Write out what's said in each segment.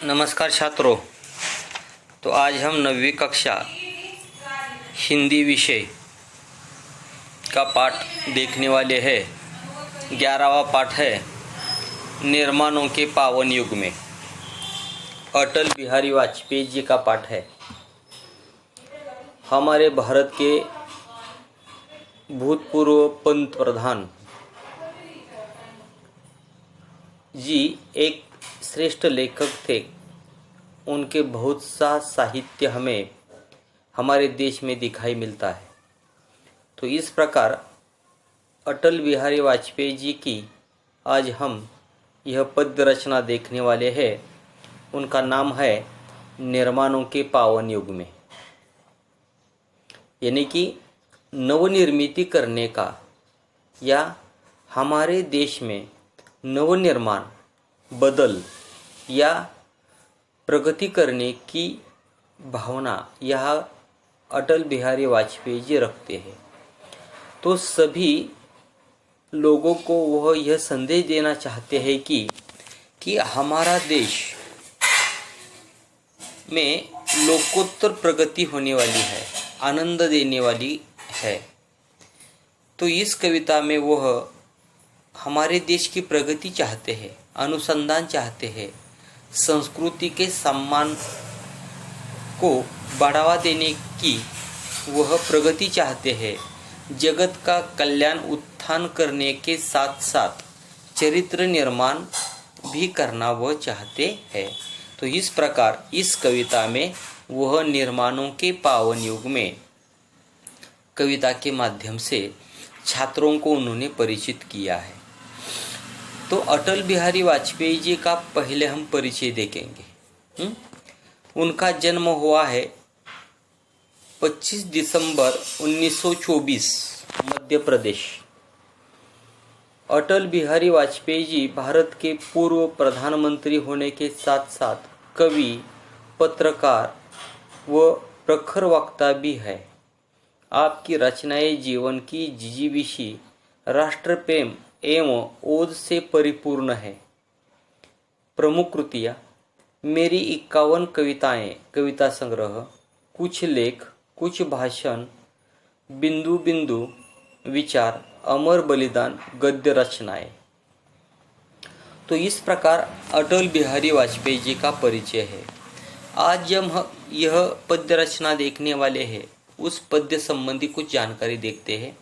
नमस्कार छात्रों। तो आज हम 9वीं कक्षा हिंदी विषय का पाठ देखने वाले हैं। 11वां पाठ है निर्माणों के पावन युग में। अटल बिहारी वाजपेयी जी का पाठ है। हमारे भारत के भूतपूर्व पंत प्रधान जी एक श्रेष्ठ लेखक थे। उनके बहुत सा साहित्य हमें हमारे देश में दिखाई मिलता है। तो इस प्रकार अटल बिहारी वाजपेयी जी की आज हम यह पद्य रचना देखने वाले हैं। उनका नाम है निर्माणों के पावन युग में, यानी कि नवनिर्मिति करने का या हमारे देश में नवनिर्माण, बदल या प्रगति करने की भावना यह अटल बिहारी वाजपेयी जी रखते हैं। तो सभी लोगों को वह यह संदेश देना चाहते हैं कि हमारा देश में लोकोत्तर प्रगति होने वाली है, आनंद देने वाली है। तो इस कविता में वह हमारे देश की प्रगति चाहते हैं, अनुसंधान चाहते हैं, संस्कृति के सम्मान को बढ़ावा देने की वह प्रगति चाहते हैं। जगत का कल्याण उत्थान करने के साथ साथ चरित्र निर्माण भी करना वह चाहते हैं। तो इस प्रकार इस कविता में वह निर्माणों के पावन युग में कविता के माध्यम से छात्रों को उन्होंने परिचित किया है। तो अटल बिहारी वाजपेयी जी का पहले हम परिचय देखेंगे। उनका जन्म हुआ है 25 दिसंबर 1924 मध्य प्रदेश। अटल बिहारी वाजपेयी जी भारत के पूर्व प्रधानमंत्री होने के साथ साथ कवि, पत्रकार व प्रखर वक्ता भी है। आपकी रचनाएं जीवन की जिजीविशी, राष्ट्र प्रेम एवं ओज से परिपूर्ण है। प्रमुख कृतियाँ: मेरी 51 कविताएं, कविता संग्रह, कुछ लेख, कुछ भाषण, बिंदु बिंदु विचार, अमर बलिदान, गद्य रचनाएं। तो इस प्रकार अटल बिहारी वाजपेयी जी का परिचय है। आज जब हम यह पद्य रचना देखने वाले हैं, उस पद्य संबंधी कुछ जानकारी देखते हैं।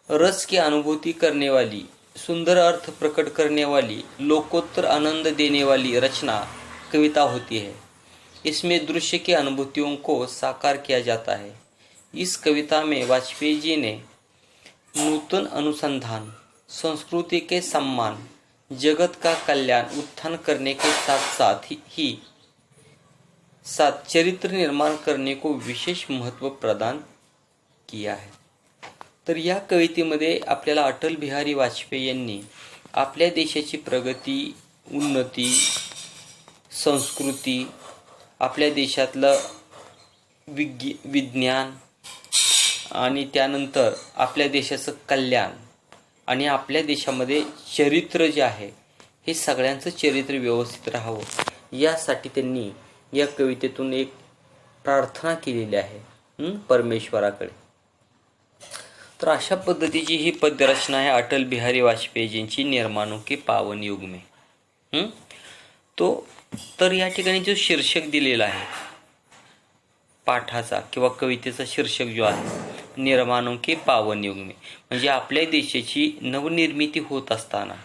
रस की अनुभूति करने वाली, सुंदर अर्थ प्रकट करने वाली, लोकोत्तर आनंद देने वाली रचना कविता होती है। इसमें दृश्य की अनुभूतियों को साकार किया जाता है। इस कविता में वाजपेयी जी ने नूतन अनुसंधान, संस्कृति के सम्मान, जगत का कल्याण उत्थान करने के साथ चरित्र निर्माण करने को विशेष महत्त्व प्रदान किया है। तर या कवितेमध्ये आपल्याला अटल बिहारी वाजपेयी यांनी आपल्या देशाची प्रगती, उन्नती, संस्कृती, आपल्या देशातलं विज्ञान आणि त्यानंतर आपल्या देशाचं कल्याण आणि आपल्या देशामध्ये चरित्र जे आहे हे सगळ्यांचं चरित्र व्यवस्थित राहावं यासाठी त्यांनी या कवितेतून एक प्रार्थना केलेली आहे परमेश्वराकडे। तर अशा पद्धतीची ही पद्यरचना आहे अटल बिहारी वाजपेयीजींची निर्माणों के पावन युग में। तर या ठिकाणी जो शीर्षक दिलेला आहे पाठाचा किंवा कवितेचा शीर्षक जो आहे निर्माणों के पावन युग में, म्हणजे आपल्या देशाची नवनिर्मिती होत असताना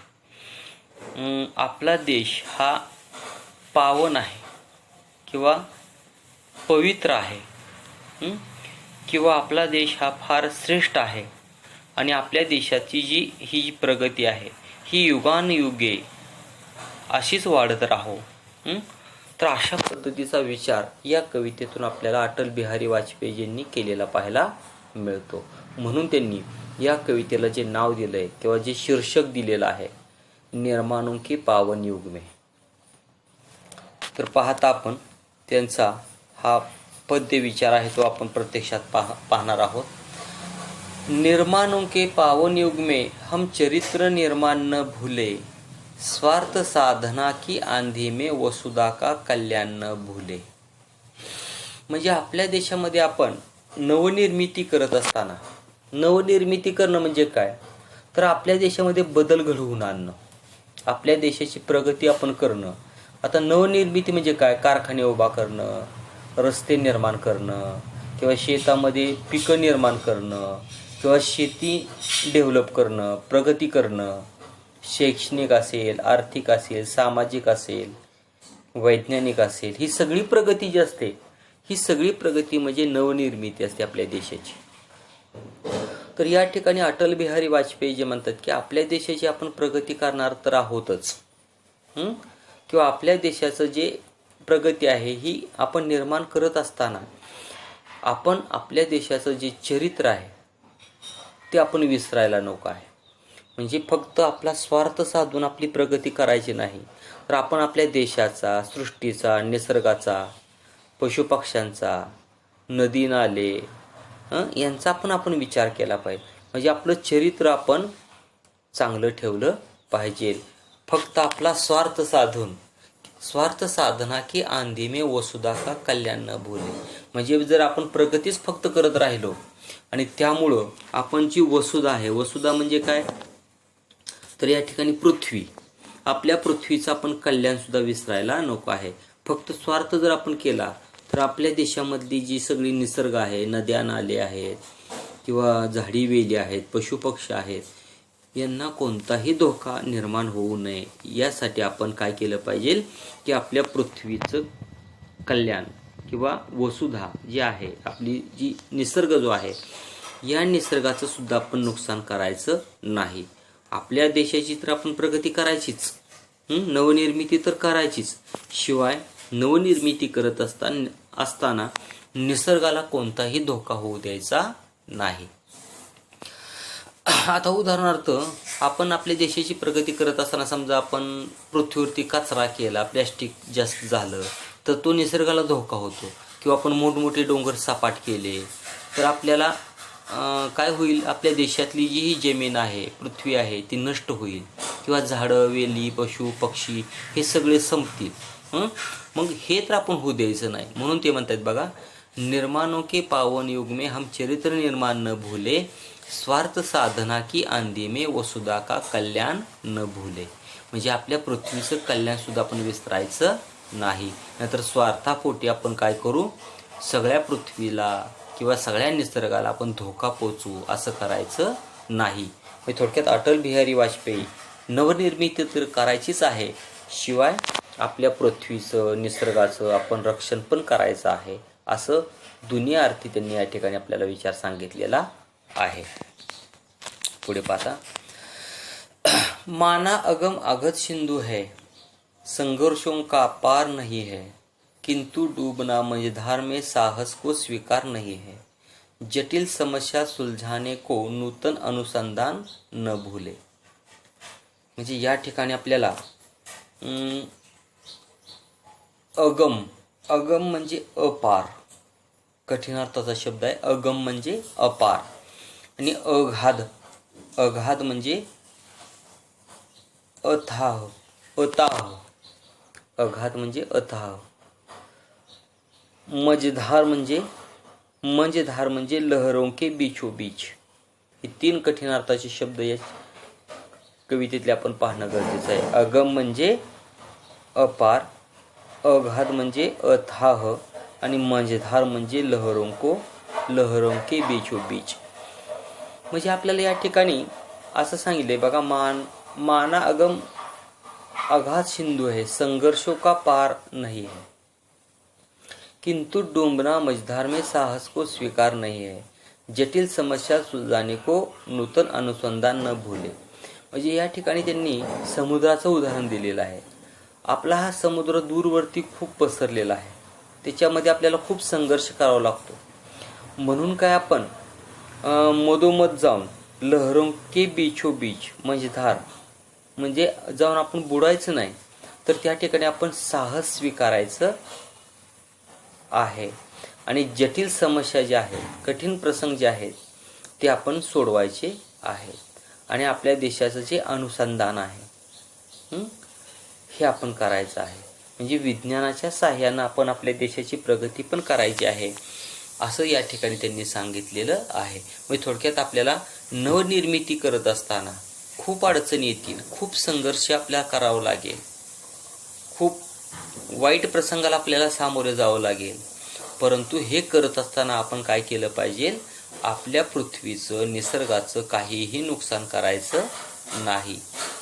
आपला देश हा पावन आहे किंवा पवित्र आहे किंवा आपला देश हा फार श्रेष्ठ आहे आणि आपल्या देशाची ही प्रगती आहे ही युगानुयुगे अशीच वाढत राहो। तर अशा पद्धतीचा विचार या कवितेतून आपल्याला अटल बिहारी वाजपेयीजींनी केलेला पाहायला मिळतो। म्हणून त्यांनी या कवितेला जे नाव दिलंय किंवा जे शीर्षक दिलेलं आहे निर्माणों के पावन युग में। तर पाहता आपण त्यांचा हा पद्य विचार आहे तो आपण प्रत्यक्षात पाहणार आहोत। निर्माणों के पावन युग में हम चरित्र निर्माण न भूले, स्वार्थ साधना की आंधी में वसुधा का कल्याण न भूले. म्हणजे आपल्या देशामध्ये आपण नवनिर्मिती करत असताना, नवनिर्मिती करणं म्हणजे काय, तर आपल्या देशामध्ये बदल घडवून आणणं, आपल्या देशाची प्रगती आपण करणं. आता नवनिर्मिती म्हणजे काय, कारखाने उभा करणं, रस्ते निर्माण करणं, किंवा शेतामध्ये पिकं निर्माण करणं, किंवा शेती डेव्हलप करणं, प्रगती करणं. शैक्षणिक असेल, आर्थिक असेल, सामाजिक असेल, वैज्ञानिक असेल, ही सगळी प्रगती जी असते, ही सगळी प्रगती म्हणजे नवनिर्मिती असते आपल्या देशाची. तर या ठिकाणी अटल बिहारी वाजपेयी जे म्हणतात की आपल्या देशाची आपण प्रगती करणार तर आहोतच, किंवा आपल्या देशाचं जे प्रगती आहे ही आपण निर्माण करत असताना आपण आपल्या देशाचं जे चरित्र आहे ते आपण विसरायला नको आहे. म्हणजे फक्त आपला स्वार्थ साधून आपली प्रगती करायची नाही, तर आपण आपल्या देशाचा, सृष्टीचा, निसर्गाचा, पशुपक्ष्यांचा, नदी नाले यांचा आपण विचार केला पाहिजे. म्हणजे आपलं चरित्र आपण चांगलं ठेवलं पाहिजे. फक्त आपला स्वार्थ साधून, स्वार्थ साधना की आंधी में वसुधा का कल्याण न भूले. म्हणजे जर आपण प्रगतीच फक्त करत राहिलो आणि त्यामुळं आपण जी वसुधा आहे, वसुधा म्हणजे काय, तर या ठिकाणी पृथ्वी, आपल्या पृथ्वीचं आपण कल्याण सुद्धा विसरायला नको आहे. फक्त स्वार्थ जर आपण केला तर आपल्या देशामधली जी सगळी निसर्ग आहे, नद्या नाले आहेत, किंवा झाडी वेली आहेत, पशुपक्षी आहेत, यांना कोणताही धोका निर्माण होऊ नये यासाठी आपण काय केलं पाहिजे की आपल्या पृथ्वीचं कल्याण किंवा वसुधा जी आहे, आपली जी निसर्ग जो आहे, या निसर्गाचं सुद्धा आपण नुकसान करायचं नाही. आपल्या देशाची तर आपण प्रगती करायचीच, नवनिर्मिती तर करायचीच, शिवाय नवनिर्मिती करत असताना निसर्गाला कोणताही धोका होऊ द्यायचा नाही. आता उदाहरणार्थ आपण आपल्या देशाची प्रगती करत असताना समजा आपण पृथ्वीवरती कचरा केला, प्लॅस्टिक जास्त झालं तर तो निसर्गाला धोका होतो. किंवा आपण मोठमोठे डोंगर सपाट केले तर आपल्याला काय होईल, आपल्या देशातली जी ही जमीन आहे, पृथ्वी आहे, ती नष्ट होईल, किंवा झाडं वेली पशु पक्षी हे सगळे संपतील. मग हे तर आपण होऊ द्यायचं नाही. म्हणून ते म्हणतात बघा, निर्माणों के पावन युग में हम चरित्र निर्माण न भूले, स्वार्थ साधना की आंधी में वसुधा का कल्याण न भूले. म्हणजे आपल्या पृथ्वीचं कल्याण सुद्धा आपण विसरायचं नाही. नाहीतर स्वार्थापोटी आपण काय करू, सगळ्या पृथ्वीला किंवा सगळ्या निसर्गाला आपण धोका पोचवू, असं करायचं नाही. म्हणजे थोडक्यात अटल बिहारी वाजपेयी नवनिर्मिती तर करायचीच आहे, शिवाय आपल्या पृथ्वीचं, निसर्गाचं आपण रक्षण पण करायचं आहे, असं दुनिया अर्थी त्यांनी या ठिकाणी आपल्याला विचार सांगितलेला आहे. पुढे पाहता, माना अगम अगध सिंधु है, संघर्षों का पार नहीं है, किंतु डूबना मझधार में साहस को स्वीकार नहीं है, जटिल समस्या सुलझाने को नूतन अनुसंधान न भूले. म्हणजे या ठिकाणी आपल्याला अगम, अगम म्हणजे अपार, कठीण अर्थाचा शब्द आहे. अगम म्हणजे अपार, आणि अगाध, अगाध म्हणजे अथाह, अताह, अगाध म्हणजे अथाह. मझधार म्हणजे लहरों के बीचों बीच. हे तीन कठीण अर्थाचे शब्द या कवितेतले आपण पाहणं गरजेचं आहे. अगम म्हणजे अपार, अगाध म्हणजे अथाह, आणि मझधार म्हणजे लहरों के बीचों बीच. म्हणजे आपल्याला या ठिकाणी असं सांगितलंय बघा, माना अगम अगाध सिंधु है, संघर्षों का पार नहीं है, किंतु डूबना मझधार में साहस को स्वीकार नहीं है, जटिल समस्या सुलझाने को नूतन अनुसंधान न भूले. म्हणजे या ठिकाणी त्यांनी समुद्राचं उदाहरण दिलेलं आहे. आपला हा समुद्र दूरवरती खूप पसरलेला आहे, त्याच्यामध्ये आपल्याला खूप संघर्ष करावा लागतो. म्हणून काय आपण मधोमध जाऊन लहरों के बीचों बीच, मझधार म्हणजे जाऊन आपण बुडायचं नाही, तर त्या ठिकाणी आपण साहस स्वीकारायचं आहे, आणि जटिल समस्या ज्या आहेत, कठीण प्रसंग जे आहेत ते आपण सोडवायचे आहेत. आणि आपल्या देशाचं जे अनुसंधान आहे, हे आपण करायचं आहे. म्हणजे विज्ञानाच्या साहाय्यानं आपण आपल्या देशाची प्रगती पण करायची आहे असं या ठिकाणी त्यांनी सांगितलेलं आहे. म्हणजे थोडक्यात आपल्याला नवनिर्मिती करत असताना खूप अडचणी येतील, खूप संघर्ष आपल्याला करावं लागेल, खूप वाईट प्रसंगाला आपल्याला सामोरे जावं लागेल. परंतु हे करत असताना आपण काय केलं पाहिजे, आपल्या पृथ्वीचं, निसर्गाचं काहीही नुकसान करायचं नाही,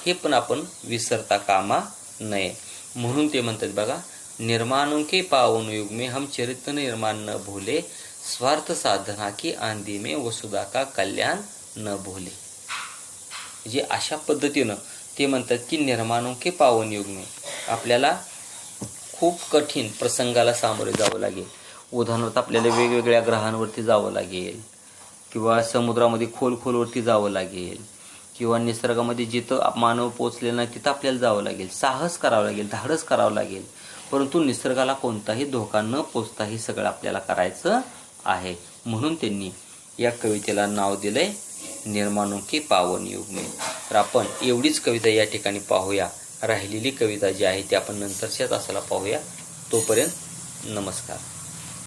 हे पण आपण विसरता कामा नये. म्हणून ते म्हणतात बघा, निर्माणों के पावन युग में हम चरित्र निर्माण न भूले, स्वार्थ साधना की आंधी में वसुधा का कल्याण न भूले. जे अशा पद्धतीनं ते म्हणतात की निर्माणों के पावन युग में आपल्याला खूप कठीण प्रसंगाला सामोरे जावं लागेल. उदाहरणार्थ आपल्याला वेगवेगळ्या ग्रहांवरती जावं लागेल, किंवा समुद्रामध्ये खोलवरती जावं लागेल, किंवा निसर्गामध्ये जिथं मानव पोचलेला नाही तिथं आपल्याला जावं लागेल, साहस करावं लागेल, धाडस करावं लागेल. परंतु निसर्गाला कोणताही धोका न पोचता हे सगळं आपल्याला करायचं आहे. म्हणून त्यांनी या कवितेला नाव दिलंय निर्माणों के पावन युग में. तर आपण एवढीच कविता या ठिकाणी पाहूया. राहिलेली कविता जी आहे ती आपण नंतरच्या तासाला पाहूया. तोपर्यंत नमस्कार.